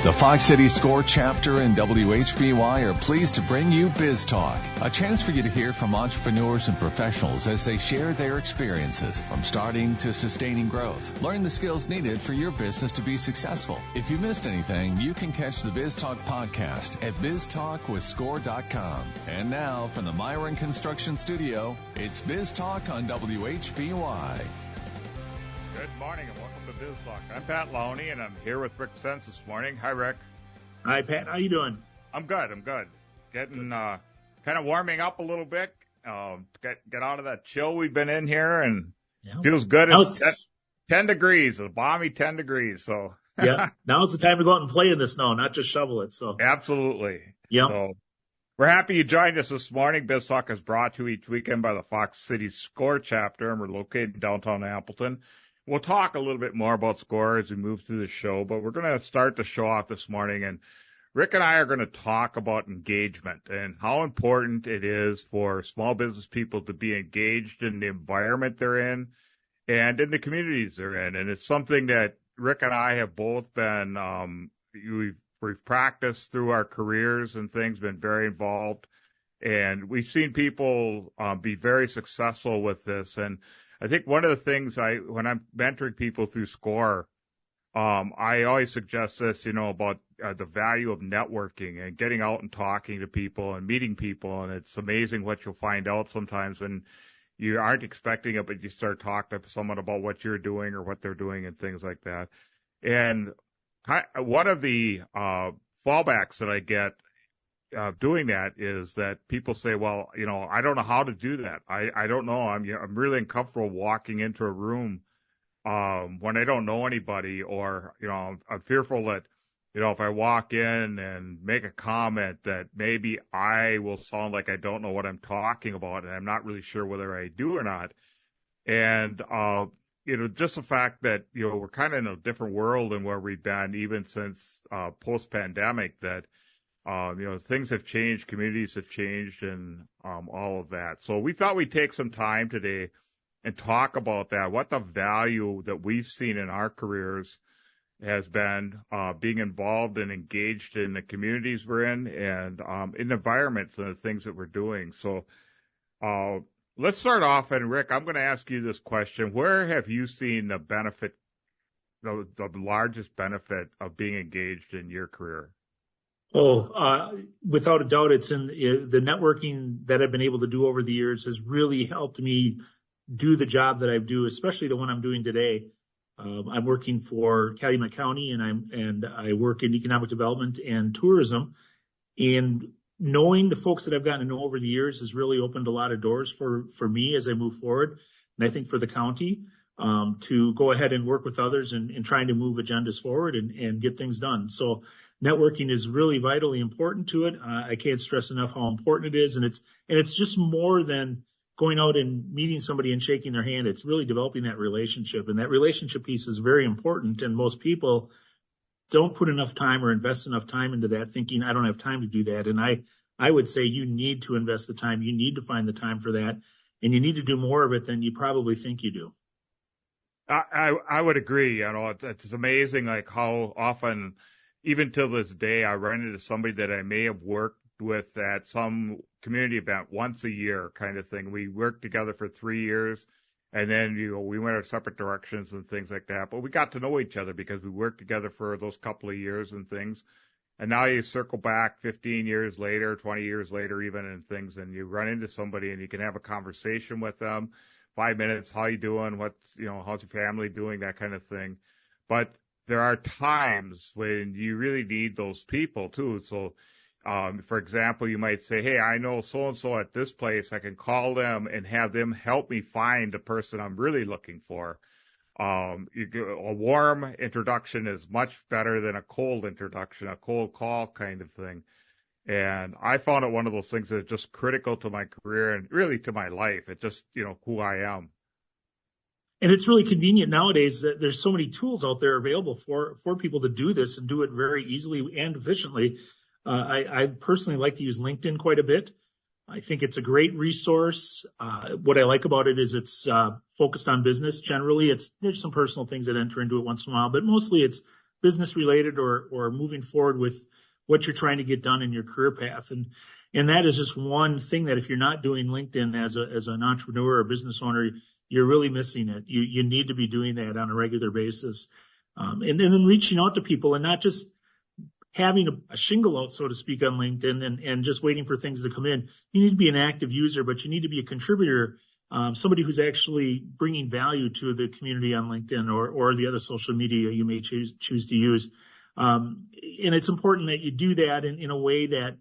The Fox City Score chapter and WHBY are pleased to bring you BizTalk, a chance for you to hear from entrepreneurs and professionals as they share their experiences from starting to sustaining growth. Learn the skills needed for your business to be successful. If you missed anything, you can catch the BizTalk podcast at biztalkwithscore.com. And now from the Myron Construction Studio, it's BizTalk on WHBY. Good morning and welcome to BizTalk. I'm Pat Lowney and I'm here with Rick Sense this morning. Hi, Rick. Hi, Pat. How you doing? I'm good. Getting kind of warming up a little bit. Get out of that chill we've been in here and feels good. It's 10 degrees, a balmy 10 degrees. So yeah, now's the time to go out and play in the snow, not just shovel it. So absolutely. Yeah. So we're happy you joined us this morning. BizTalk is brought to you each weekend by the Fox City Score chapter, and we're located in downtown Appleton. We'll talk a little bit more about SCORE as we move through the show, but we're going to start the show off this morning, and Rick and I are going to talk about engagement and how important it is for small business people to be engaged in the environment they're in and in the communities they're in. And it's something that Rick and I have both been, we've practiced through our careers and things, been very involved, and we've seen people be very successful with this. And I think one of the things when I'm mentoring people through SCORE, I always suggest this, about the value of networking and getting out and talking to people and meeting people. And it's amazing what you'll find out sometimes when you aren't expecting it, but you start talking to someone about what you're doing or what they're doing and things like that. And one of the fallbacks that I get doing that is that people say, well, I don't know how to do that. I don't know. I'm really uncomfortable walking into a room when I don't know anybody, or, I'm fearful that, if I walk in and make a comment that maybe I will sound like I don't know what I'm talking about and I'm not really sure whether I do or not. And, just the fact that, we're kind of in a different world than where we've been even since post-pandemic, that things have changed, communities have changed, and all of that. So we thought we'd take some time today and talk about that, what the value that we've seen in our careers has been being involved and engaged in the communities we're in and in environments and the things that we're doing. So let's start off, and Rick, I'm going to ask you this question. Where have you seen the benefit, the largest benefit of being engaged in your career? Without a doubt, it's in the networking that I've been able to do over the years has really helped me do the job that I do, especially the one I'm doing today. I'm working for Calumet County, and I work in economic development and tourism. And knowing the folks that I've gotten to know over the years has really opened a lot of doors for me as I move forward, and I think for the county to go ahead and work with others and trying to move agendas forward and get things done. So networking is really vitally important to it. I can't stress enough how important it is, and it's just more than going out and meeting somebody and shaking their hand. It's really developing that relationship, and that relationship piece is very important. And most people don't put enough time or invest enough time into that, thinking I don't have time to do that. And I would say you need to invest the time. You need to find the time for that, and you need to do more of it than you probably think you do. I would agree. It's amazing, like how often, even till this day, I run into somebody that I may have worked with at some community event once a year kind of thing. We worked together for 3 years, and then, we went our separate directions and things like that. But we got to know each other because we worked together for those couple of years and things. And now you circle back 15 years later, 20 years later even, and things, and you run into somebody and you can have a conversation with them. 5 minutes, how you doing? How's your family doing? That kind of thing. But there are times when you really need those people too. So, for example, you might say, hey, I know so-and-so at this place. I can call them and have them help me find the person I'm really looking for. A warm introduction is much better than a cold introduction, a cold call kind of thing. And I found it one of those things that's just critical to my career and really to my life. It's just, who I am. And it's really convenient nowadays that there's so many tools out there available for people to do this and do it very easily and efficiently. I personally like to use LinkedIn quite a bit. I think it's a great resource. What I like about it is it's focused on business generally. There's some personal things that enter into it once in a while, but mostly it's business related or moving forward with what you're trying to get done in your career path. And that is just one thing that if you're not doing LinkedIn as an entrepreneur or business owner, you're really missing it. You need to be doing that on a regular basis. And then reaching out to people and not just having a shingle out, so to speak, on LinkedIn and just waiting for things to come in. You need to be an active user, but you need to be a contributor, somebody who's actually bringing value to the community on LinkedIn or the other social media you may choose to use. And it's important that you do that in a way that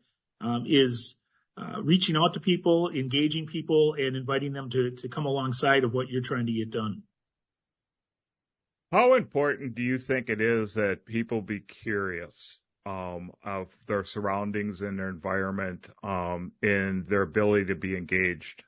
is reaching out to people, engaging people, and inviting them to come alongside of what you're trying to get done. How important do you think it is that people be curious of their surroundings and their environment and their ability to be engaged?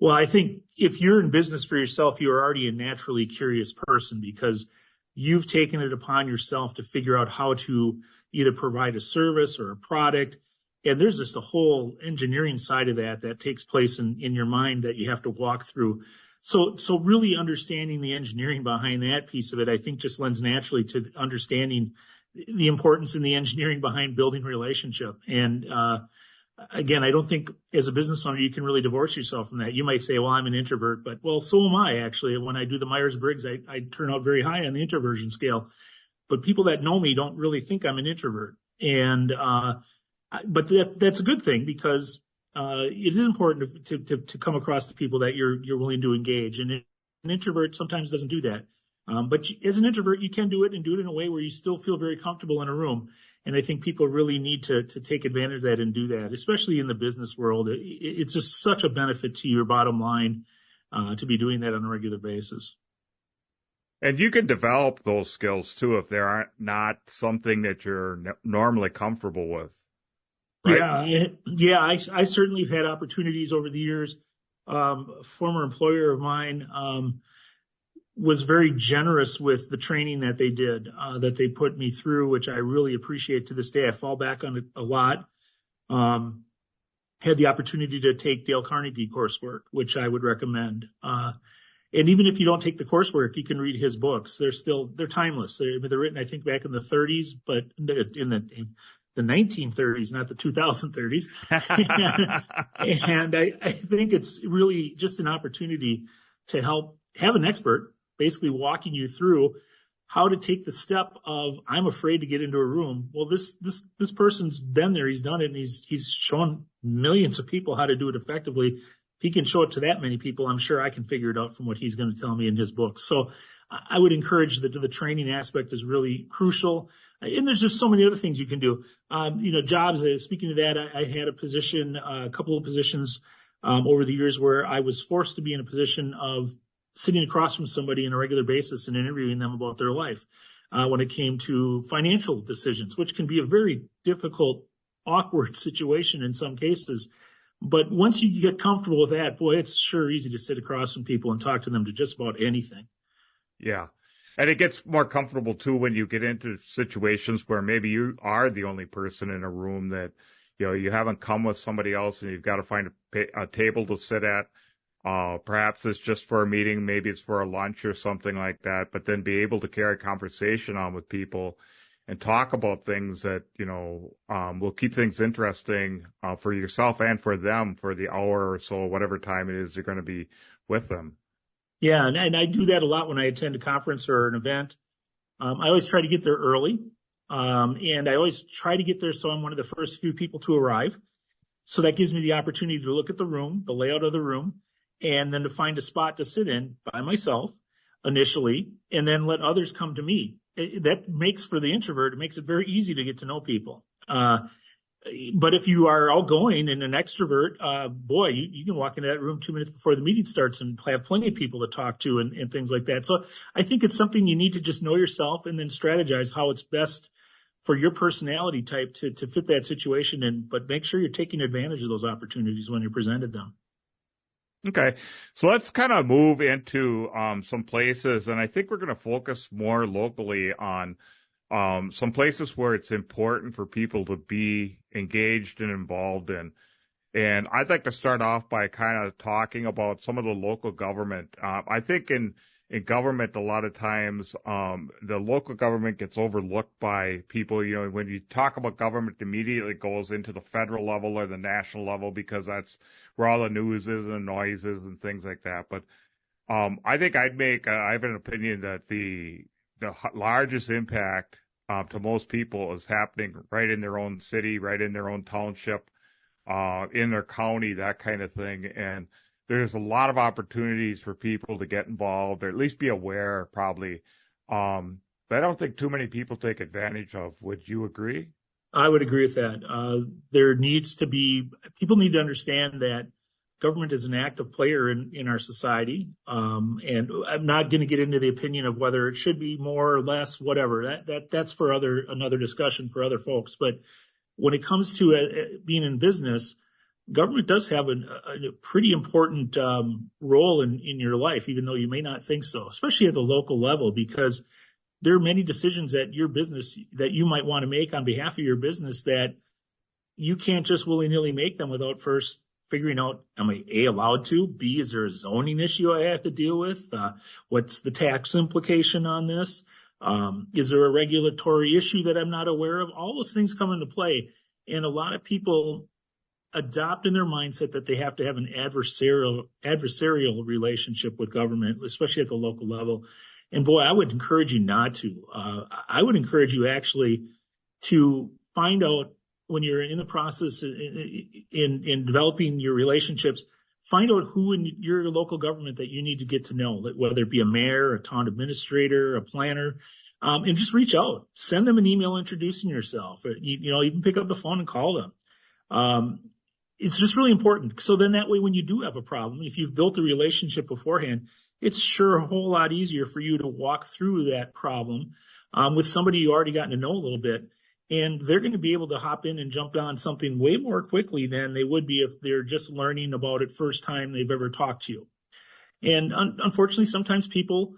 Well, I think if you're in business for yourself, you're already a naturally curious person because you've taken it upon yourself to figure out how to either provide a service or a product. And there's just a whole engineering side of that takes place in your mind that you have to walk through. So really understanding the engineering behind that piece of it, I think just lends naturally to understanding the importance in the engineering behind building relationship. And, again, I don't think as a business owner, you can really divorce yourself from that. You might say, well, I'm an introvert, but well, so am I actually. When I do the Myers-Briggs, I turn out very high on the introversion scale, but people that know me don't really think I'm an introvert. And, but that's a good thing because, it is important to come across the people that you're willing to engage. And an introvert sometimes doesn't do that. But as an introvert, you can do it and do it in a way where you still feel very comfortable in a room. And I think people really need to take advantage of that and do that, especially in the business world. It's just such a benefit to your bottom line, to be doing that on a regular basis. And you can develop those skills too if they aren't not something that you're normally comfortable with. Right? Yeah. I certainly have had opportunities over the years. A former employer of mine, was very generous with the training that they did, that they put me through, which I really appreciate to this day. I fall back on it a lot. Had the opportunity to take Dale Carnegie coursework, which I would recommend. And even if you don't take the coursework, you can read his books. They're timeless. They're written, I think, back in the 30s, but in the 1930s, not the 2030s. And I think it's really just an opportunity to help have an expert basically walking you through how to take the step of, I'm afraid to get into a room. Well, this person's been there. He's done it and he's shown millions of people how to do it effectively. If he can show it to that many people, I'm sure I can figure it out from what he's going to tell me in his book. So I would encourage that the training aspect is really crucial. And there's just so many other things you can do. Jobs, speaking of that, I had a couple of positions, over the years where I was forced to be in a position of sitting across from somebody on a regular basis and interviewing them about their life, when it came to financial decisions, which can be a very difficult, awkward situation in some cases. But once you get comfortable with that, boy, it's sure easy to sit across from people and talk to them to just about anything. Yeah. And it gets more comfortable too when you get into situations where maybe you are the only person in a room that, you haven't come with somebody else and you've got to find a table to sit at. Perhaps it's just for a meeting, maybe it's for a lunch or something like that, but then be able to carry a conversation on with people and talk about things that, will keep things interesting, for yourself and for them for the hour or so, whatever time it is you're going to be with them. Yeah. And I do that a lot when I attend a conference or an event. I always try to get there early. And I always try to get there so I'm one of the first few people to arrive. So that gives me the opportunity to look at the room, the layout of the room, and then to find a spot to sit in by myself initially, and then let others come to me. That makes for the introvert, it makes it very easy to get to know people. But if you are outgoing and an extrovert, you can walk into that room 2 minutes before the meeting starts and have plenty of people to talk to and things like that. So I think it's something you need to just know yourself and then strategize how it's best for your personality type to fit that situation, but make sure you're taking advantage of those opportunities when you're presented them. Okay. So let's kind of move into some places, and I think we're going to focus more locally on some places where it's important for people to be engaged and involved in. And I'd like to start off by kind of talking about some of the local government. I think in in government, a lot of times, the local government gets overlooked by people. You know, when you talk about government, it immediately goes into the federal level or the national level because that's where all the news is and noise is and things like that. But I think I have an opinion that the largest impact to most people is happening right in their own city, right in their own township, in their county, that kind of thing. And there's a lot of opportunities for people to get involved or at least be aware, probably. But I don't think too many people take advantage of. Would you agree? I would agree with that. People need to understand that government is an active player in our society. And I'm not going to get into the opinion of whether it should be more or less, whatever. That's for another discussion for other folks. But when it comes to being in business, government does have a pretty important role in your life, even though you may not think so, especially at the local level, because there are many decisions that your business that you might want to make on behalf of your business that you can't just willy-nilly make them without first figuring out, am I A, allowed to? B, is there a zoning issue I have to deal with? What's the tax implication on this? Is there a regulatory issue that I'm not aware of? All those things come into play. And a lot of people adopt in their mindset that they have to have an adversarial relationship with government, especially at the local level. And boy, I would encourage you not to. I would encourage you actually to find out when you're in the process in developing your relationships, find out who in your local government that you need to get to know, whether it be a mayor, a town administrator, a planner, and just reach out. Send them an email introducing yourself. Even pick up the phone and call them. It's just really important. So then that way, when you do have a problem, if you've built a relationship beforehand, it's sure a whole lot easier for you to walk through that problem with somebody you already gotten to know a little bit. And they're going to be able to hop in and jump on something way more quickly than they would be if they're just learning about it first time they've ever talked to you. And unfortunately, sometimes people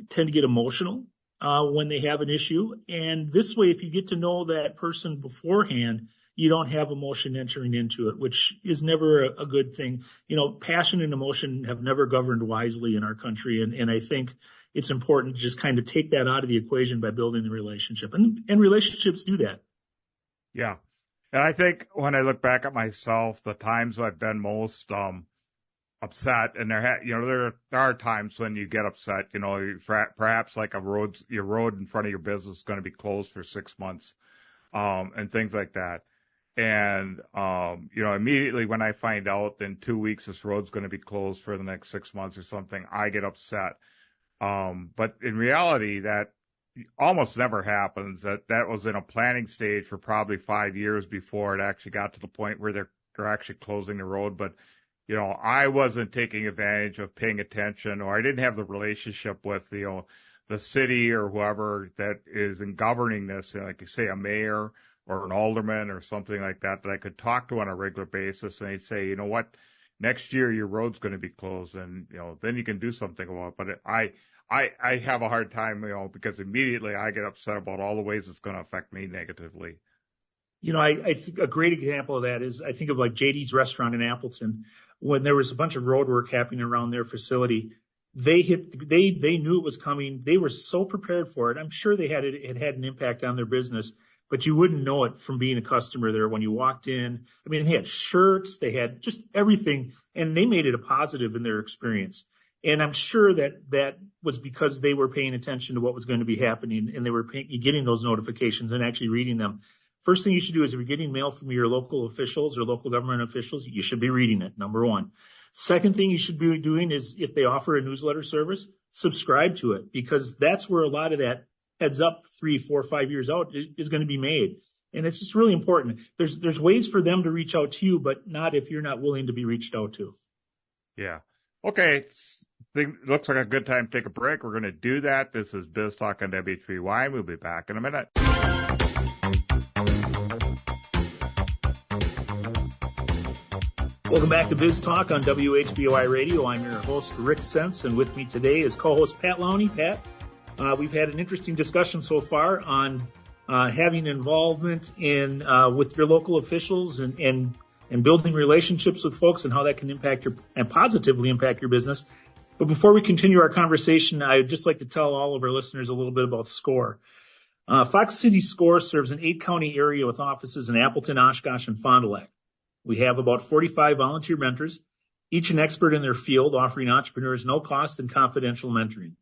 tend to get emotional when they have an issue. And this way, if you get to know that person beforehand, you don't have emotion entering into it, which is never a good thing. You know, passion and emotion have never governed wisely in our country. And I think it's important to just kind of take that out of the equation by building the relationship. And relationships do that. Yeah. And I think when I look back at myself, the times I've been most upset, and there are times when you get upset, perhaps like your road in front of your business is going to be closed for 6 months, and things like that. And, immediately when I find out in 2 weeks this road's going to be closed for the next 6 months or something, I get upset. But in reality, that almost never happens. That was in a planning stage for probably 5 years before it actually got to the point where they're actually closing the road. But, I wasn't taking advantage of paying attention, or I didn't have the relationship with, the city or whoever that is in governing this, like you say, a mayor or an alderman or something like that I could talk to on a regular basis, and they'd say, you know what, next year your road's going to be closed, and then you can do something about it. But I have a hard time, because immediately I get upset about all the ways it's going to affect me negatively. I think a great example of that is I think of like JD's restaurant in Appleton. When there was a bunch of road work happening around their facility, they knew it was coming. They were so prepared for it. I'm sure it had an impact on their business, but you wouldn't know it from being a customer there when you walked in. I mean, they had shirts, they had just everything, and they made it a positive in their experience. And I'm sure that was because they were paying attention to what was going to be happening, and they were getting those notifications and actually reading them. First thing you should do is if you're getting mail from your local officials or local government officials, you should be reading it, number one. Second thing you should be doing is if they offer a newsletter service, subscribe to it, because that's where a lot of that heads up 3, 4, 5 years out is going to be made. And it's just really important. There's ways for them to reach out to you, but not if you're not willing to be reached out to. Yeah. Okay. Looks like a good time to take a break. We're going to do that. This is BizTalk on WHBY. We'll be back in a minute. Welcome back to BizTalk on WHBY Radio. I'm your host, Rick Sense, and with me today is co-host Pat Lowney. Pat, we've had an interesting discussion so far on having involvement in with your local officials and building relationships with folks and how that can impact and positively impact your business. But before we continue our conversation, I'd just like to tell all of our listeners a little bit about SCORE. Fox City SCORE serves an 8-county area with offices in Appleton, Oshkosh, and Fond du Lac. We have about 45 volunteer mentors, each an expert in their field, offering entrepreneurs no-cost and confidential mentoring.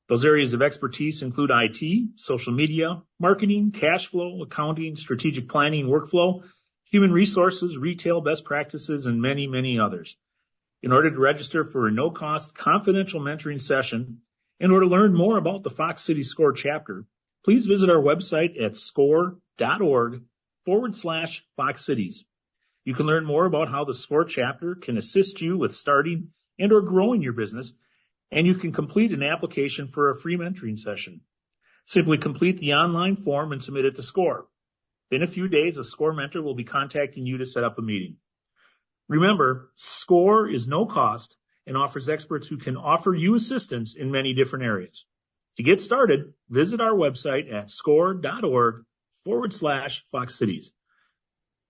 Those areas of expertise include IT, social media, marketing, cash flow, accounting, strategic planning, workflow, human resources, retail best practices, and many, many others. In order to register for a no-cost confidential mentoring session and or to learn more about the Fox City SCORE chapter, please visit our website at score.org/Fox Cities. You can learn more about how the SCORE chapter can assist you with starting and or growing your business, and you can complete an application for a free mentoring session. Simply complete the online form and submit it to SCORE. In a few days, a SCORE mentor will be contacting you to set up a meeting. Remember, SCORE is no cost and offers experts who can offer you assistance in many different areas. To get started, visit our website at score.org/Fox Cities.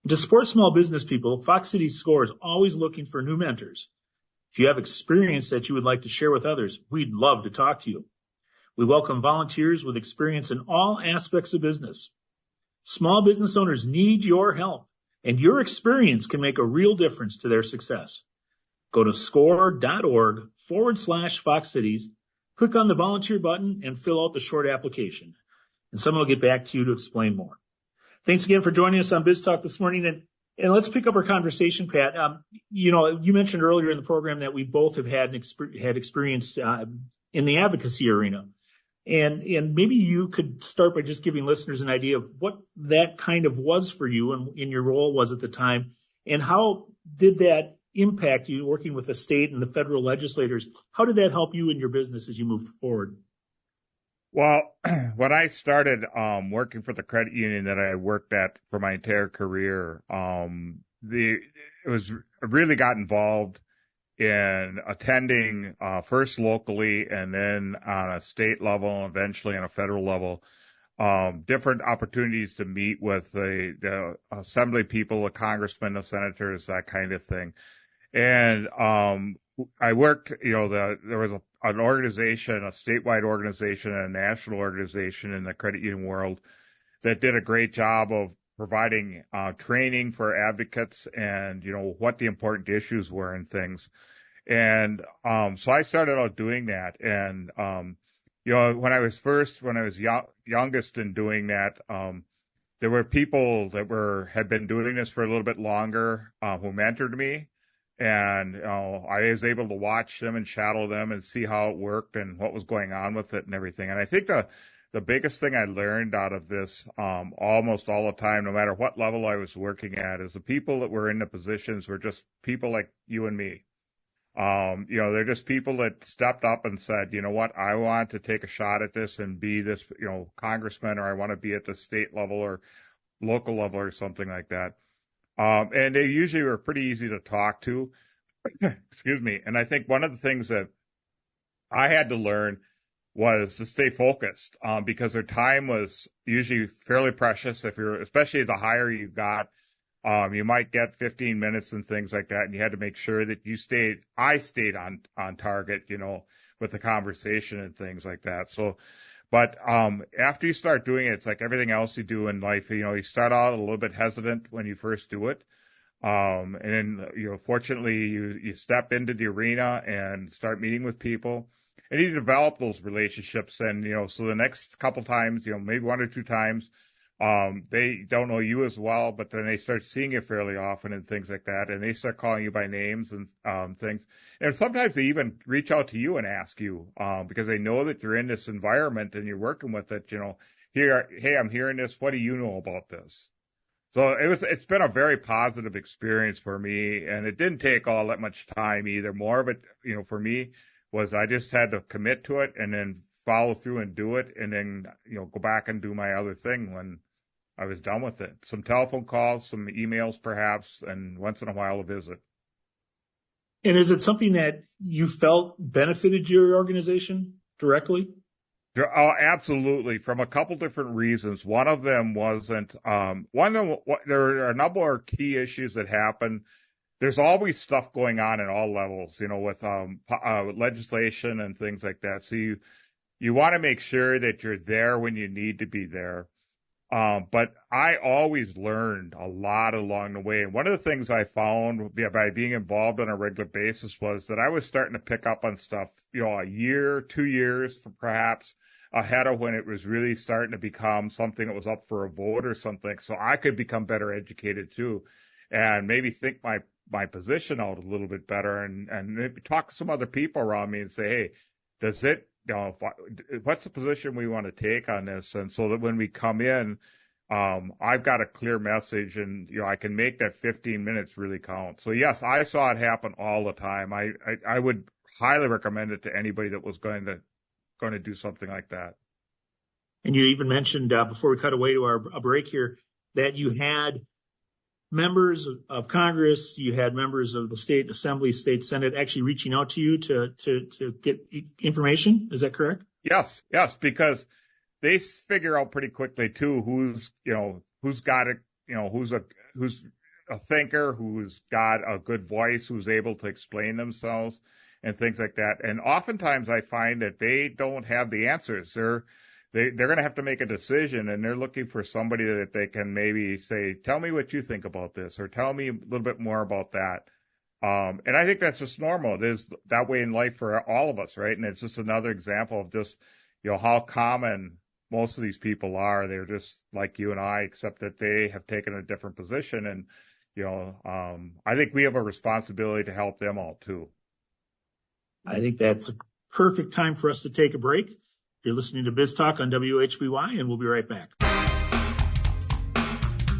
To support small business people, Fox City SCORE is always looking for new mentors. If you have experience that you would like to share with others, we'd love to talk to you. We welcome volunteers with experience in all aspects of business. Small business owners need your help, and your experience can make a real difference to their success. Go to score.org/Fox Cities, click on the volunteer button, and fill out the short application. And someone will get back to you to explain more. Thanks again for joining us on BizTalk this morning. And let's pick up our conversation, Pat. You mentioned earlier in the program that we both have had experience in the advocacy arena. And maybe you could start by just giving listeners an idea of what that kind of was for you and in your role was at the time, and how did that impact you working with the state and the federal legislators? How did that help you in your business as you moved forward? Well, when I started working for the credit union that I worked at for my entire career, I really got involved in attending first locally and then on a state level and eventually on a federal level, different opportunities to meet with the assembly people, the congressmen, the senators, that kind of thing. And I worked, there was an organization, a statewide organization and a national organization in the credit union world that did a great job of providing training for advocates and, what the important issues were and things. And so I started out doing that. And, when I was youngest in doing that, there were people that had been doing this for a little bit longer who mentored me. And I was able to watch them and shadow them and see how it worked and what was going on with it and everything. And I think the biggest thing I learned out of this almost all the time, no matter what level I was working at, is the people that were in the positions were just people like you and me. They're just people that stepped up and said, you know what, I want to take a shot at this and be this, congressman, or I want to be at the state level or local level or something like that. And they usually were pretty easy to talk to. Excuse me. And I think one of the things that I had to learn was to stay focused, because their time was usually fairly precious. Especially the higher you got, you might get 15 minutes and things like that. And you had to make sure that I stayed on target, with the conversation and things like that. But after you start doing it, it's like everything else you do in life. You start out a little bit hesitant when you first do it. And then, fortunately, you step into the arena and start meeting with people. And you develop those relationships. And, so the next couple times, maybe one or two times, they don't know you as well, but then they start seeing you fairly often and things like that. And they start calling you by names and things. And sometimes they even reach out to you and ask you, because they know that you're in this environment and you're working with it, hey, I'm hearing this. What do you know about this? So it's been a very positive experience for me, and it didn't take all that much time either. More of it, for me was I just had to commit to it and then follow through and do it, and then, go back and do my other thing when I was done with it. Some telephone calls, some emails perhaps, and once in a while a visit. And is it something that you felt benefited your organization directly? Oh, absolutely. From a couple different reasons. One of them wasn't, there are a number of key issues that happened there's always stuff going on at all levels, with legislation and things like that. So you want to make sure that you're there when you need to be there. But I always learned a lot along the way. And one of the things I found by being involved on a regular basis was that I was starting to pick up on stuff, a year, 2 years, perhaps ahead of when it was really starting to become something that was up for a vote or something. So I could become better educated too, and maybe think my position out a little bit better, and maybe talk to some other people around me and say, hey, does it, what's the position we want to take on this? And so that when we come in, I've got a clear message, and I can make that 15 minutes really count. So yes, I saw it happen all the time. I would highly recommend it to anybody that was going to do something like that. And you even mentioned before we cut away to our break here that you had members of Congress, you had members of the state assembly, state senate actually reaching out to you to get information. Is that correct? Yes, because they figure out pretty quickly too who's got it, who's a thinker, who's got a good voice, who's able to explain themselves and things like that. And oftentimes I find that they don't have the answers. They're going to have to make a decision, and they're looking for somebody that they can maybe say, tell me what you think about this, or tell me a little bit more about that. And I think that's just normal. It is that way in life for all of us, right? And it's just another example of just, how common most of these people are. They're just like you and I, except that they have taken a different position. And, I think we have a responsibility to help them out too. I think that's a perfect time for us to take a break. You're listening to BizTalk on WHBY, and we'll be right back.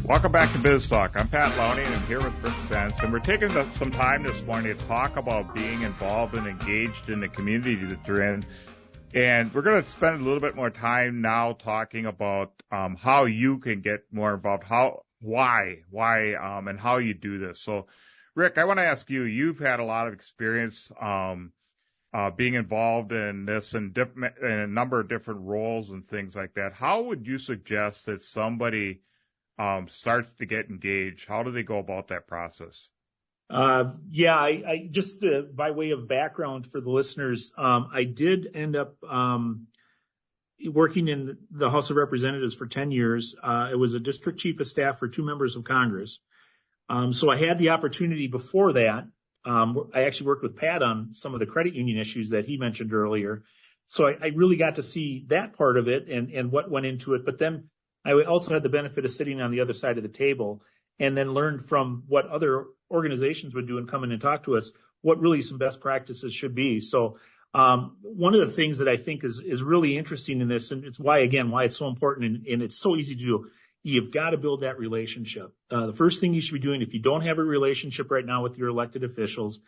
Welcome back to BizTalk. I'm Pat Lowney, and I'm here with Rick Sense, and we're taking some time this morning to talk about being involved and engaged in the community that you're in. And we're going to spend a little bit more time now talking about how you can get more involved, why, and how you do this. So, Rick, I want to ask you, you've had a lot of experience being involved in this in a number of different roles and things like that. How would you suggest that somebody starts to get engaged? How do they go about that process? I just by way of background for the listeners, I did end up working in the House of Representatives for 10 years. I was a district chief of staff for 2 members of Congress. So I had the opportunity before that. I actually worked with Pat on some of the credit union issues that he mentioned earlier. So I really got to see that part of it and what went into it. But then I also had the benefit of sitting on the other side of the table and then learned from what other organizations would do and come in and talk to us what really some best practices should be. So one of the things that I think is really interesting in this, and it's why it's so important and it's so easy to do, you've got to build that relationship. The first thing you should be doing, if you don't have a relationship right now with your elected officials,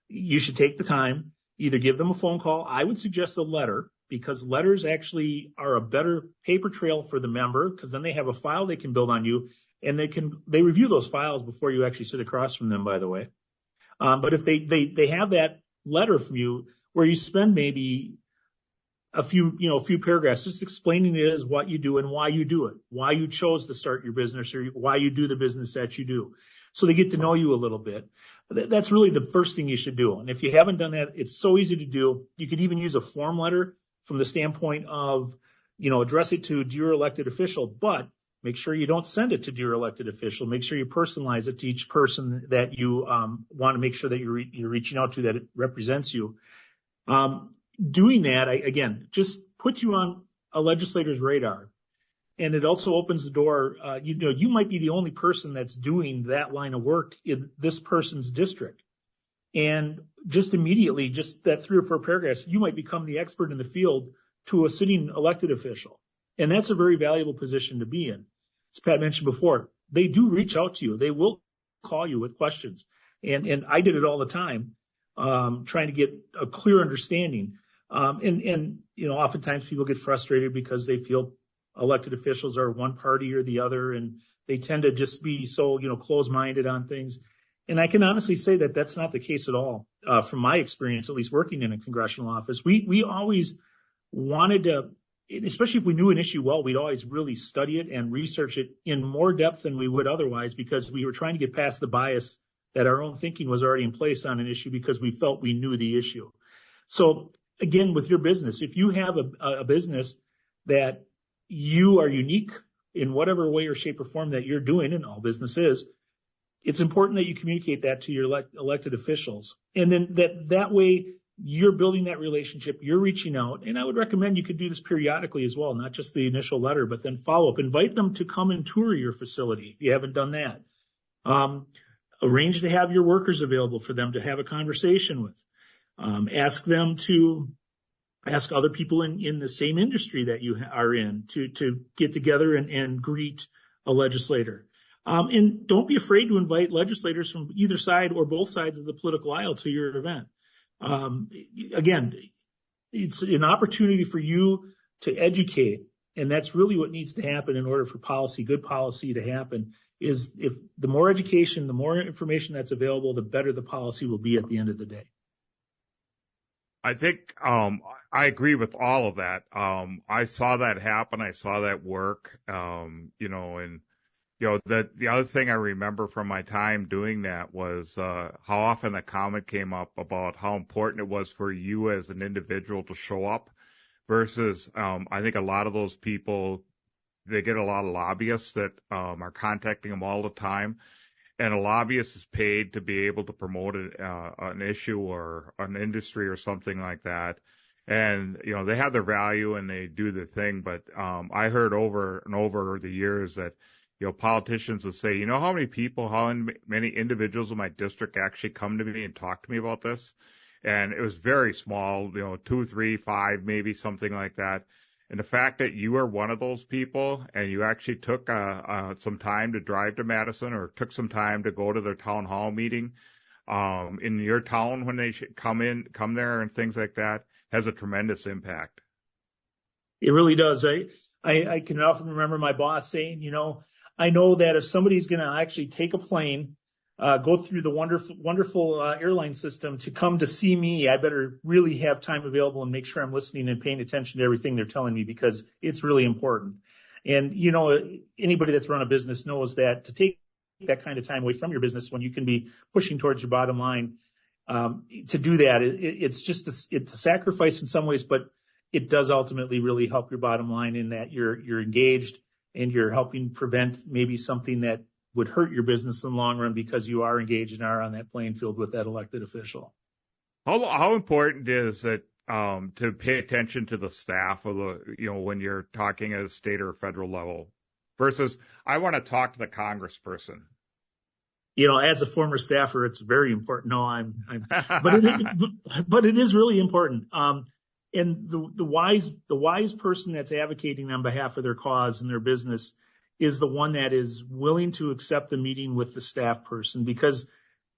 you should take the time, either give them a phone call. I would suggest a letter, because letters actually are a better paper trail for the member, because then they have a file they can build on you, and they review those files before you actually sit across from them, by the way. But if they have that letter from you where you spend maybe a few paragraphs just explaining it as what you do and why you do it, why you chose to start your business, or why you do the business that you do. So they get to know you a little bit. That's really the first thing you should do. And if you haven't done that, it's so easy to do. You could even use a form letter from the standpoint of, address it to dear elected official, but make sure you don't send it to dear elected official. Make sure you personalize it to each person that you want to make sure that you're reaching out to, that it represents you. Doing that, again, just puts you on a legislator's radar. And it also opens the door. You might be the only person that's doing that line of work in this person's district. And just immediately, just that 3 or 4 paragraphs, you might become the expert in the field to a sitting elected official. And that's a very valuable position to be in. As Pat mentioned before, they do reach out to you. They will call you with questions. And I did it all the time, trying to get a clear understanding. Oftentimes people get frustrated because they feel elected officials are one party or the other, and they tend to just be so, close-minded on things. And I can honestly say that that's not the case at all. From my experience, at least working in a congressional office, we always wanted to, especially if we knew an issue well, we'd always really study it and research it in more depth than we would otherwise, because we were trying to get past the bias that our own thinking was already in place on an issue because we felt we knew the issue. So again, with your business, if you have a business that you are unique in whatever way or shape or form that you're doing, and all business is, it's important that you communicate that to your elected officials. And then that way you're building that relationship, you're reaching out. And I would recommend you could do this periodically as well, not just the initial letter, but then follow up. Invite them to come and tour your facility if you haven't done that. Arrange to have your workers available for them to have a conversation with. Ask them to ask other people in the same industry that you are in to get together and greet a legislator. And don't be afraid to invite legislators from either side or both sides of the political aisle to your event. Again, it's an opportunity for you to educate, and that's really what needs to happen in order for good policy to happen, is if the more education, the more information that's available, the better the policy will be at the end of the day. I think I agree with all of that. I saw that happen. I saw that work, and the other thing I remember from my time doing that was how often the comment came up about how important it was for you as an individual to show up versus I think a lot of those people, they get a lot of lobbyists that are contacting them all the time. And a lobbyist is paid to be able to promote an issue or an industry or something like that. And, they have their value and they do their thing. But I heard over and over the years that, politicians would say, how many individuals in my district actually come to me and talk to me about this? And it was very small, 2, 3, 5, maybe something like that. And the fact that you are one of those people and you actually took some time to drive to Madison or took some time to go to their town hall meeting in your town when they come there and things like that has a tremendous impact. It really does. I can often remember my boss saying, I know that if somebody's going to actually take a plane, go through the wonderful airline system to come to see me, I better really have time available and make sure I'm listening and paying attention to everything they're telling me because it's really important. And, anybody that's run a business knows that to take that kind of time away from your business when you can be pushing towards your bottom line, to do that, it's a sacrifice in some ways, but it does ultimately really help your bottom line in that you're engaged and you're helping prevent maybe something that would hurt your business in the long run because you are engaged and are on that playing field with that elected official. How important is it to pay attention to the staff of when you're talking at a state or federal level versus I want to talk to the congressperson? As a former staffer, it's very important. No, but it is really important. And the wise person that's advocating on behalf of their cause and their business is the one that is willing to accept the meeting with the staff person, because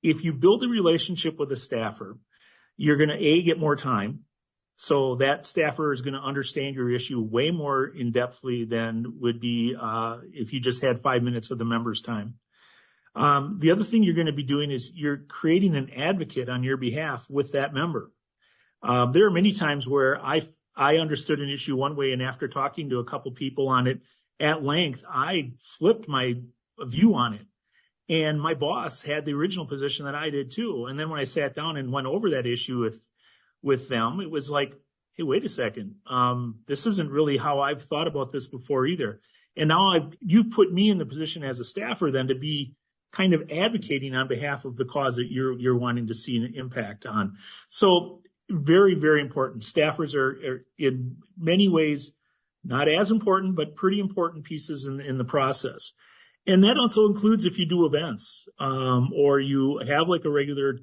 if you build a relationship with a staffer, you're going to get more time. So that staffer is going to understand your issue way more in-depthly than would be if you just had 5 minutes of the member's time. The other thing you're going to be doing is you're creating an advocate on your behalf with that member. There are many times where I understood an issue one way, and after talking to a couple people on it at length, I flipped my view on it. And my boss had the original position that I did too. And then when I sat down and went over that issue with them, it was like, hey, wait a second. This isn't really how I've thought about this before either. And now you've put me in the position as a staffer then to be kind of advocating on behalf of the cause that you're wanting to see an impact on. So very, very important. Staffers are in many ways not as important, but pretty important pieces in the process. And that also includes if you do events or you have like a regular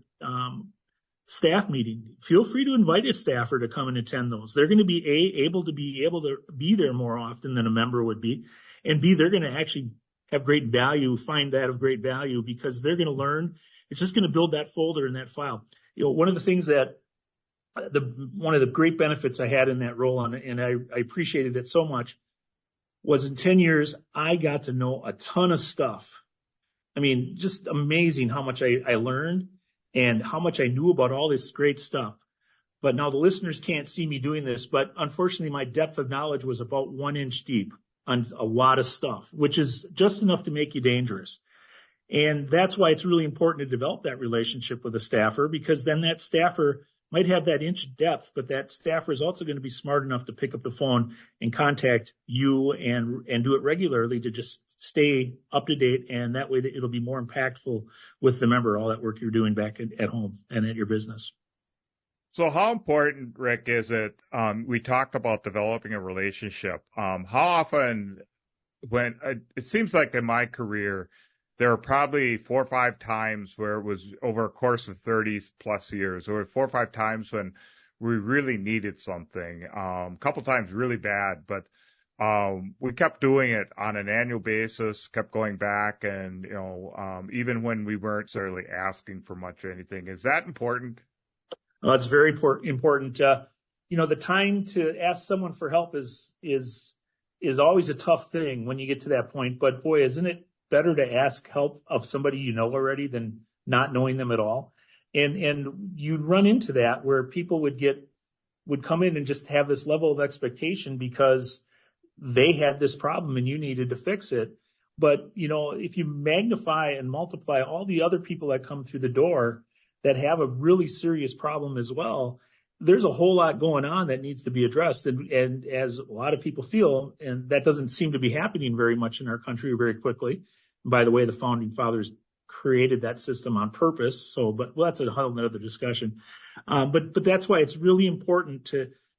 staff meeting. Feel free to invite a staffer to come and attend those. They're going to be able to be there more often than a member would be, and B, they're going to actually have great value, find that of great value because they're going to learn. It's just going to build that folder and that file. One of the things that one of the great benefits I had in that role, and I appreciated it so much, was in 10 years, I got to know a ton of stuff. I mean, just amazing how much I learned and how much I knew about all this great stuff. But now the listeners can't see me doing this, but unfortunately my depth of knowledge was about 1 inch deep on a lot of stuff, which is just enough to make you dangerous. And that's why it's really important to develop that relationship with a staffer, because then that staffer might have that inch depth, but that staffer is also going to be smart enough to pick up the phone and contact you and do it regularly to just stay up to date. And that way it'll be more impactful with the member, all that work you're doing back at home and at your business. So how important, Rick, is it? We talked about developing a relationship. How often, when it seems like in my career, there are probably 4 or 5 times where it was over a course of 30 plus years. There were 4 or 5 times when we really needed something. A couple times really bad, but we kept doing it on an annual basis, kept going back, and even when we weren't necessarily asking for much or anything. Is that important? Well, it's very important. The time to ask someone for help is always a tough thing when you get to that point. But boy, isn't it better to ask help of somebody you know already than not knowing them at all? And you'd run into that where people would come in and just have this level of expectation because they had this problem and you needed to fix it. But, if you magnify and multiply all the other people that come through the door that have a really serious problem as well, there's a whole lot going on that needs to be addressed. And as a lot of people feel, and that doesn't seem to be happening very much in our country very quickly. By the way, the founding fathers created that system on purpose. But that's a whole other discussion. But that's why it's really important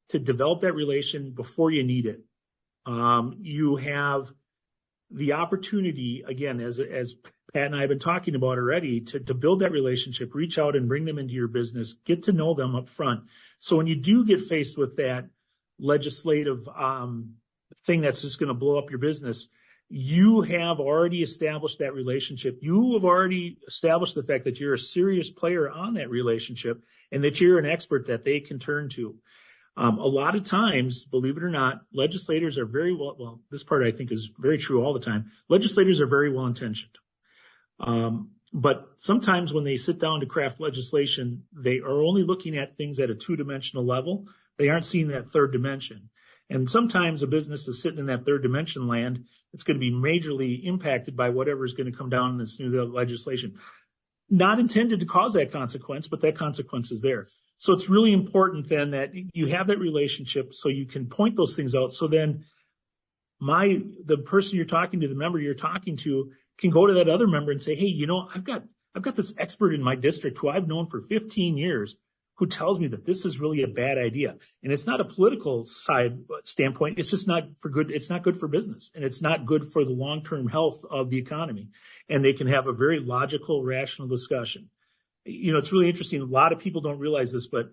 to develop that relation before you need it. You have the opportunity, again, as Pat and I have been talking about already, to build that relationship, reach out and bring them into your business, get to know them up front. So when you do get faced with that legislative thing that's just going to blow up your business, you have already established that relationship. You have already established the fact that you're a serious player on that relationship and that you're an expert that they can turn to. A lot of times, believe it or not, legislators are well, this part I think is very true all the time. Legislators are very well intentioned. But sometimes when they sit down to craft legislation, they are only looking at things at a 2-dimensional level. They aren't seeing that third dimension. And sometimes a business is sitting in that third dimension land. It's going to be majorly impacted by whatever is going to come down in this new legislation. Not intended to cause that consequence, but that consequence is there. So it's really important then that you have that relationship so you can point those things out. So then the person you're talking to, the member you're talking to, can go to that other member and say, hey, I've got this expert in my district who I've known for 15 years who tells me that this is really a bad idea. And it's not a political standpoint. It's just not for good. It's not good for business, and it's not good for the long-term health of the economy. And they can have a very logical, rational discussion. It's really interesting. A lot of people don't realize this, but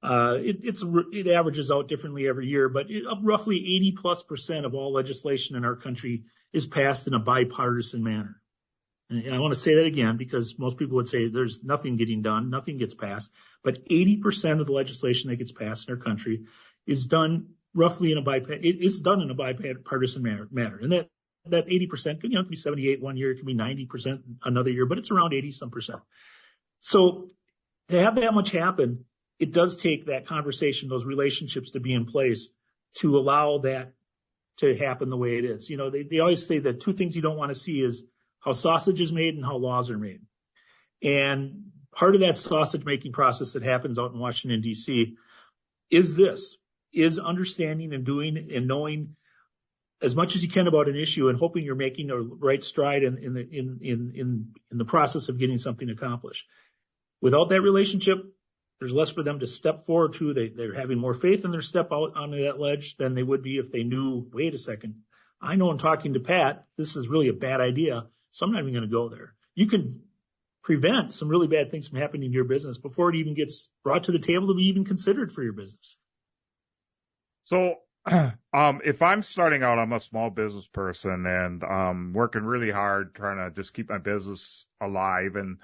it averages out differently every year. But roughly 80+% of all legislation in our country is passed in a bipartisan manner. And I want to say that again because most people would say there's nothing getting done, nothing gets passed. But 80% of the legislation that gets passed in our country is done roughly in a bipartisan manner. And that 80% could be 78 one year, it could be 90% another year, but it's around 80-some%. So to have that much happen, it does take that conversation, those relationships to be in place to allow that to happen the way it is. They always say that 2 things you don't want to see is how sausage is made and how laws are made. And part of that sausage making process that happens out in Washington, D.C. is understanding and doing and knowing as much as you can about an issue and hoping you're making a right stride in the process of getting something accomplished. Without that relationship, there's less for them to step forward to. They're having more faith in their step out onto that ledge than they would be if they knew, wait a second, I know I'm talking to Pat, this is really a bad idea, so I'm not even going to go there. You can prevent some really bad things from happening in your business before it even gets brought to the table to be even considered for your business. So if I'm starting out, I'm a small business person and working really hard trying to just keep my business alive and,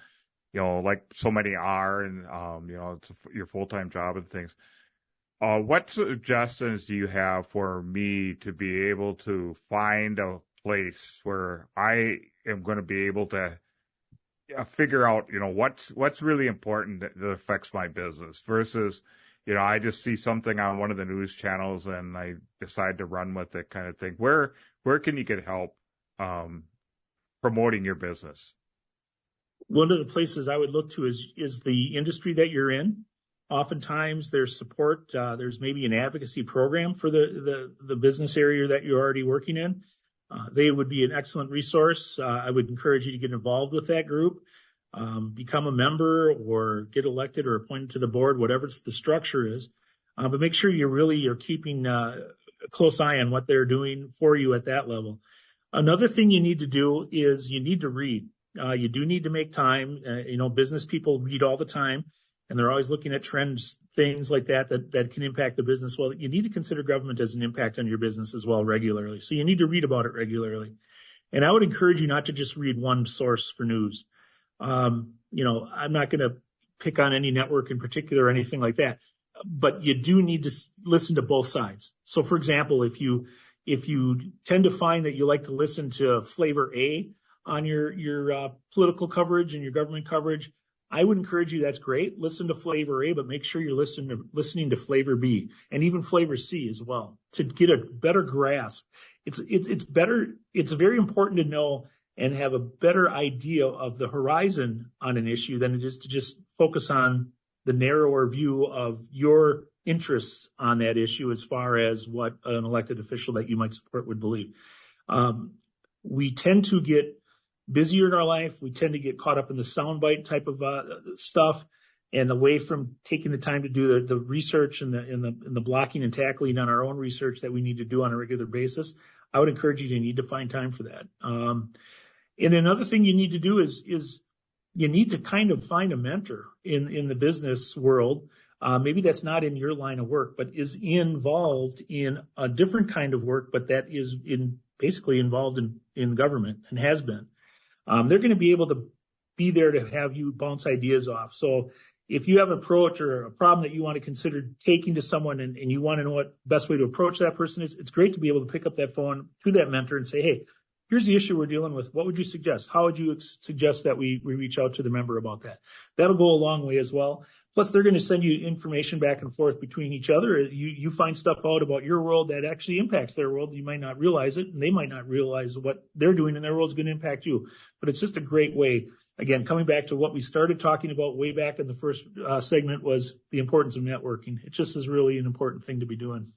like so many are and, it's your full-time job and things. What suggestions do you have for me to be able to find a place where I am going to be able to figure out, what's really important that affects my business versus, I just see something on one of the news channels and I decide to run with it kind of thing. Where can you get help promoting your business? One of the places I would look to is the industry that you're in. Oftentimes there's support. There's maybe an advocacy program for the business area that you're already working in. They would be an excellent resource. I would encourage you to get involved with that group, become a member or get elected or appointed to the board, whatever the structure is. But make sure you're keeping a close eye on what they're doing for you at that level. Another thing you need to do is you need to read. You do need to make time. Business people read all the time, and they're always looking at trends, things like that can impact the business. Well, you need to consider government as an impact on your business as well regularly. So you need to read about it regularly. And I would encourage you not to just read one source for news. I'm not going to pick on any network in particular or anything like that, but you do need to listen to both sides. So, for example, if you tend to find that you like to listen to flavor A on your political coverage and your government coverage, I would encourage you, that's great. Listen to flavor A, but make sure you're listening to flavor B and even flavor C as well to get a better grasp. It's very important to know and have a better idea of the horizon on an issue than it is to just focus on the narrower view of your interests on that issue as far as what an elected official that you might support would believe. We tend to get busier in our life. We tend to get caught up in the soundbite type of stuff and away from taking the time to do the research and the blocking and tackling on our own research that we need to do on a regular basis. I would encourage you to need to find time for that. And another thing you need to do is you need to kind of find a mentor in the business world. Maybe that's not in your line of work, but is involved in a different kind of work, but that is basically involved in government and has been. They're going to be able to be there to have you bounce ideas off. So if you have an approach or a problem that you want to consider taking to someone and you want to know what the best way to approach that person is, it's great to be able to pick up that phone to that mentor and say, hey, here's the issue we're dealing with. What would you suggest? How would you suggest that we reach out to the member about that? That'll go a long way as well. Plus, they're going to send you information back and forth between each other. You find stuff out about your world that actually impacts their world. You might not realize it, and they might not realize what they're doing in their world is going to impact you. But it's just a great way. Again, coming back to what we started talking about way back in the first segment was the importance of networking. It just is really an important thing to be doing.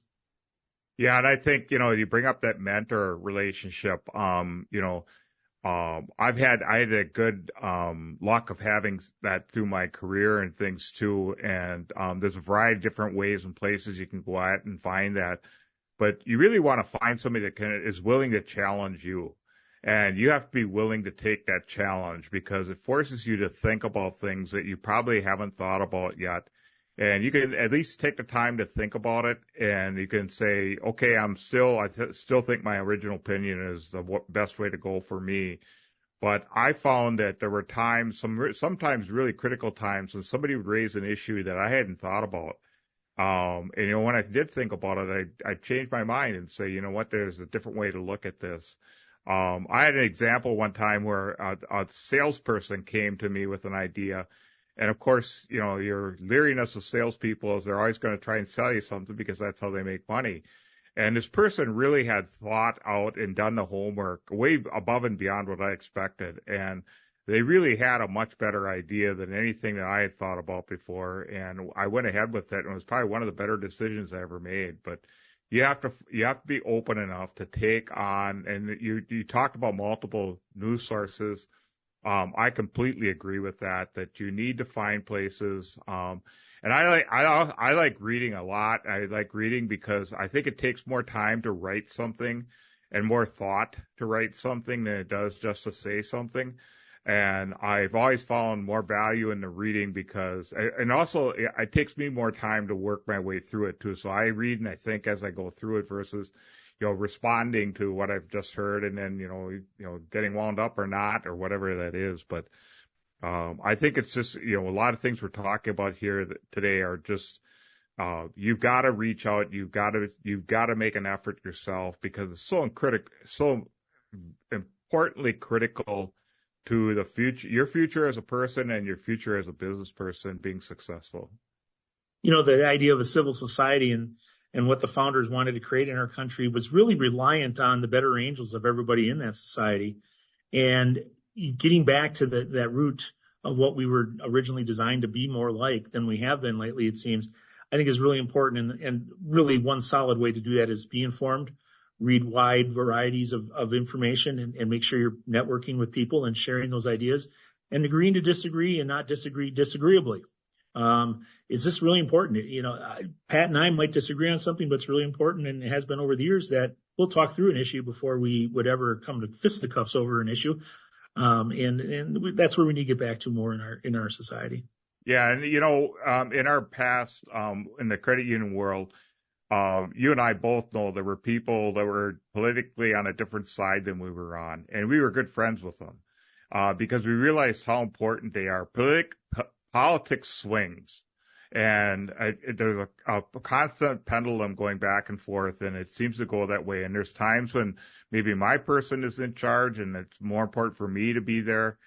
Yeah, and I think, you bring up that mentor relationship. I had a good luck of having that through my career and things too. And there's a variety of different ways and places you can go out and find that. But you really want to find somebody that is willing to challenge you. And you have to be willing to take that challenge because it forces you to think about things that you probably haven't thought about yet. And you can at least take the time to think about it, and you can say, okay, I still think my original opinion is the best way to go for me. But I found that there were times, sometimes really critical times, when somebody would raise an issue that I hadn't thought about. And when I did think about it, I changed my mind and say, you know what, there's a different way to look at this. I had an example one time where a salesperson came to me with an idea. And of course, your leeriness of salespeople is they're always going to try and sell you something because that's how they make money. And this person really had thought out and done the homework way above and beyond what I expected. And they really had a much better idea than anything that I had thought about before. And I went ahead with it, and it was probably one of the better decisions I ever made. But you have to be open enough to take on, and you talked about multiple news sources. I completely agree with that you need to find places. And I like reading a lot. I like reading because I think it takes more time to write something and more thought to write something than it does just to say something. And I've always found more value in the reading and also it takes me more time to work my way through it too. So I read and I think as I go through it versus responding to what I've just heard and then, getting wound up or not or whatever that is. But I think it's just, a lot of things we're talking about here today are just, you've got to reach out. You've got to make an effort yourself because it's so importantly critical to the future, your future as a person and your future as a business person being successful. The idea of a civil society and what the founders wanted to create in our country was really reliant on the better angels of everybody in that society. And getting back to that root of what we were originally designed to be more like than we have been lately, it seems, I think is really important. And really one solid way to do that is be informed, read wide varieties of information, and make sure you're networking with people and sharing those ideas and agreeing to disagree and not disagree disagreeably. Is this really important? Pat and I might disagree on something, but it's really important, and it has been over the years, that we'll talk through an issue before we would ever come to fisticuffs over an issue. And that's where we need to get back to more in our society. Yeah. And, in our past, in the credit union world, you and I both know there were people that were politically on a different side than we were on, and we were good friends with them, because we realized how important they are. Politics swings, and there's a constant pendulum going back and forth, and it seems to go that way. And there's times when maybe my person is in charge, and it's more important for me to be there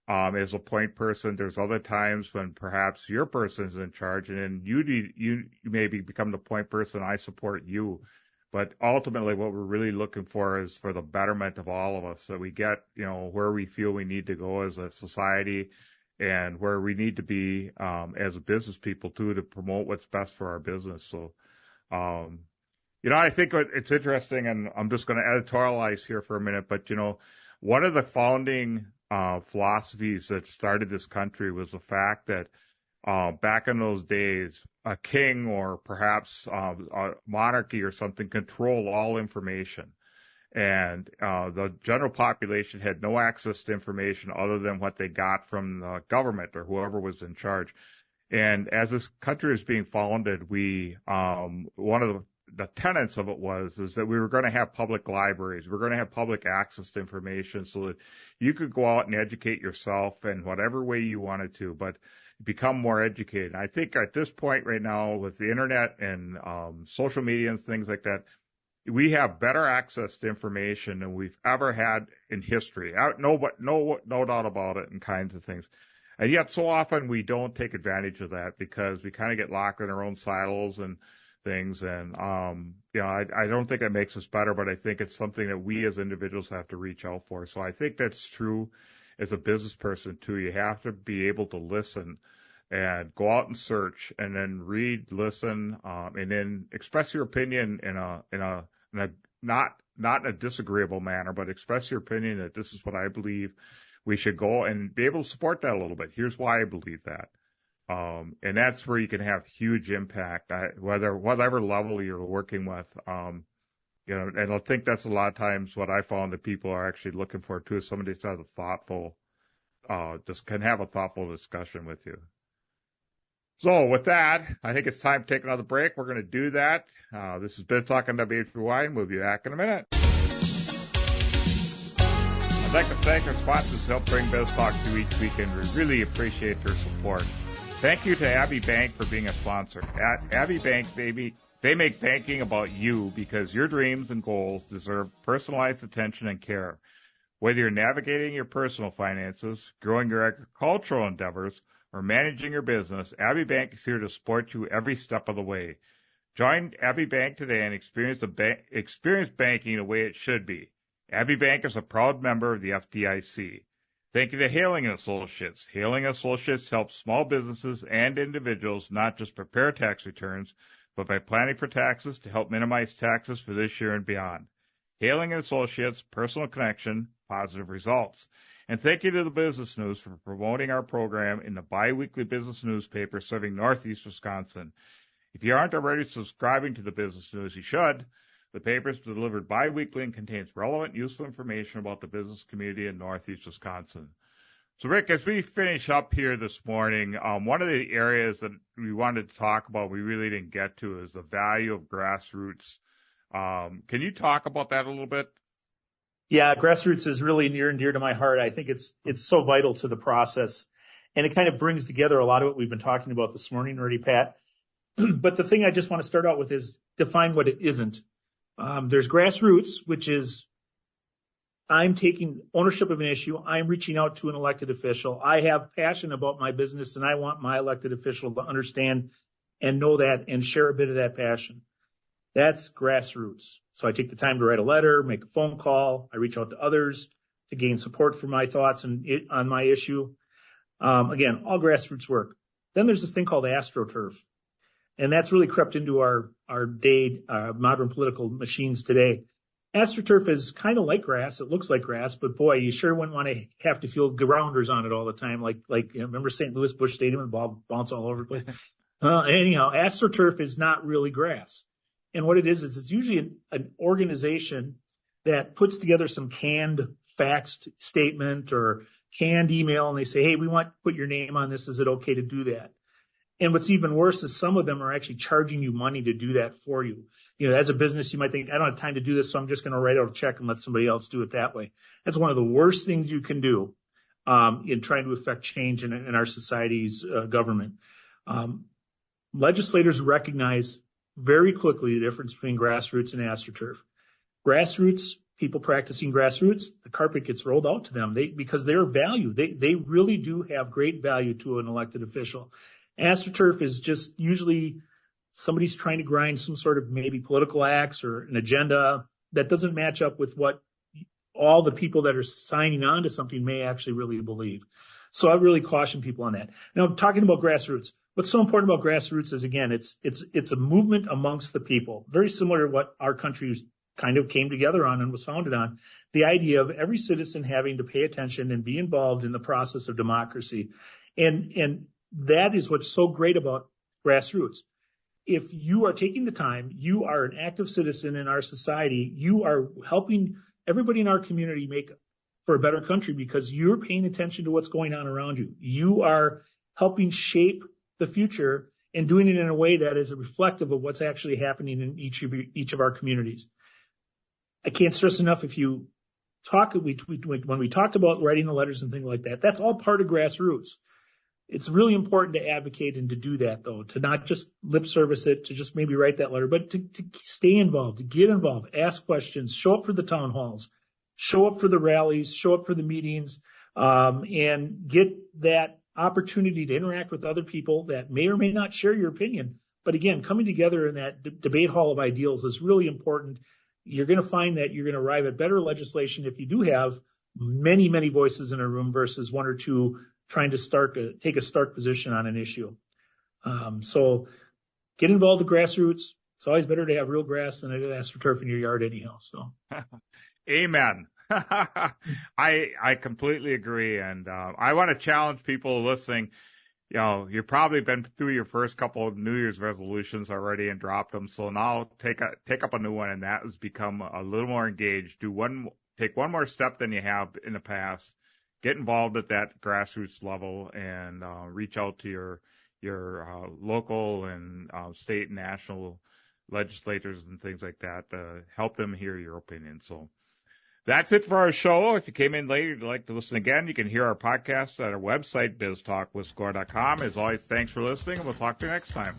as a point person. There's other times when perhaps your person is in charge, and then you maybe become the point person. I support you. But ultimately, what we're really looking for is for the betterment of all of us, that we get, where we feel we need to go as a society, and where we need to be as a business people too, to promote what's best for our business. So, I think it's interesting, and I'm just going to editorialize here for a minute, but one of the founding philosophies that started this country was the fact that back in those days, a king or perhaps a monarchy or something controlled all information. And the general population had no access to information other than what they got from the government or whoever was in charge. And as this country is being founded, one of the tenets of it is that we were going to have public libraries. We're going to have public access to information so that you could go out and educate yourself in whatever way you wanted to, but become more educated. I think at this point right now, with the internet and social media and things like that, we have better access to information than we've ever had in history. No doubt about it, and kinds of things. And yet so often we don't take advantage of that because we kind of get locked in our own silos and things. And, I don't think it makes us better, but I think it's something that we as individuals have to reach out for. So I think that's true as a business person too. You have to be able to listen and go out and search, and then read, listen, and then express your opinion in a not in a disagreeable manner, but express your opinion that this is what I believe we should go, and be able to support that a little bit. Here's why I believe that. And that's where you can have huge impact, whatever level you're working with. And I think that's a lot of times what I found that people are actually looking for too, is somebody that has a thoughtful, just can have a thoughtful discussion with you. So with that, I think it's time to take another break. We're going to do that. This is BizTalk on WHBY, and we'll be back in a minute. I'd like to thank our sponsors who help bring BizTalk to each weekend. We really appreciate their support. Thank you to Abbey Bank for being a sponsor. At Abbey Bank, baby, they make banking about you, because your dreams and goals deserve personalized attention and care. Whether you're navigating your personal finances, growing your agricultural endeavors, or managing your business, Abbey Bank is here to support you every step of the way. Join Abbey Bank today and experience banking the way it should be. Abbey Bank is a proud member of the FDIC. Thank you to Hailing Associates. Hailing Associates helps small businesses and individuals not just prepare tax returns, but by planning for taxes to help minimize taxes for this year and beyond. Hailing Associates, personal connection, positive results. And thank you to the Business News for promoting our program in the biweekly business newspaper serving Northeast Wisconsin. If you aren't already subscribing to the Business News, you should. The paper is delivered biweekly and contains relevant, useful information about the business community in Northeast Wisconsin. So, Rick, as we finish up here this morning, one of the areas that we wanted to talk about, we really didn't get to, is the value of grassroots. Can you talk about that a little bit? Yeah, grassroots is really near and dear to my heart. I think it's so vital to the process, and it kind of brings together a lot of what we've been talking about this morning already, Pat. But the thing I just want to start out with is define what it isn't. There's grassroots, which is I'm taking ownership of an issue. I'm reaching out to an elected official. I have passion about my business, and I want my elected official to understand and know that and share a bit of that passion. That's grassroots. So I take the time to write a letter, make a phone call. I reach out to others, to gain support for my thoughts on my issue. Again, all grassroots work. Then there's this thing called AstroTurf. And that's really crept into our modern political machines today. AstroTurf is kind of like grass. It looks like grass, but boy, you sure wouldn't want to have to feel grounders on it all the time. Remember St. Louis Busch Stadium and the ball bounce all over the place? Anyhow, AstroTurf is not really grass. And what it is it's usually an organization that puts together some canned faxed statement or canned email, and they say, hey, we want to put your name on this. Is it okay to do that? And what's even worse is some of them are actually charging you money to do that for you. As a business, you might think, I don't have time to do this, so I'm just going to write out a check and let somebody else do it that way. That's one of the worst things you can do in trying to affect change in our society's government. Legislators recognize very quickly the difference between grassroots and AstroTurf. Grassroots, people practicing grassroots, the carpet gets rolled out to them because they're value. They really do have great value to an elected official. AstroTurf is just usually somebody's trying to grind some sort of maybe political axe or an agenda that doesn't match up with what all the people that are signing on to something may actually really believe. So I really caution people on that. Now, talking about grassroots, what's so important about grassroots is, again, it's a movement amongst the people, very similar to what our country kind of came together on and was founded on, the idea of every citizen having to pay attention and be involved in the process of democracy. And that is what's so great about grassroots. If you are taking the time, you are an active citizen in our society, you are helping everybody in our community make for a better country because you're paying attention to what's going on around you. You are helping shape the future and doing it in a way that is reflective of what's actually happening in each of our communities. I can't stress enough, if you talk, when we talked about writing the letters and things like that, that's all part of grassroots. It's really important to advocate and to do that, though, to not just lip service it, to just maybe write that letter, but to stay involved, to get involved, ask questions, show up for the town halls, show up for the rallies, show up for the meetings, and get that opportunity to interact with other people that may or may not share your opinion. But again, coming together in that debate hall of ideals is really important. You're going to find that you're going to arrive at better legislation if you do have many, many voices in a room versus one or two trying to take a stark position on an issue. So get involved with grassroots. It's always better to have real grass than AstroTurf in your yard anyhow. So, Amen. I completely agree. And I want to challenge people listening. You've probably been through your first couple of New Year's resolutions already and dropped them. So now take up a new one, and that has become a little more engaged. Take one more step than you have in the past. Get involved at that grassroots level and reach out to your local and state and national legislators and things like that to help them hear your opinion. So that's it for our show. If you came in late and you'd like to listen again, you can hear our podcast at our website, biztalkwithscore.com. As always, thanks for listening, and we'll talk to you next time.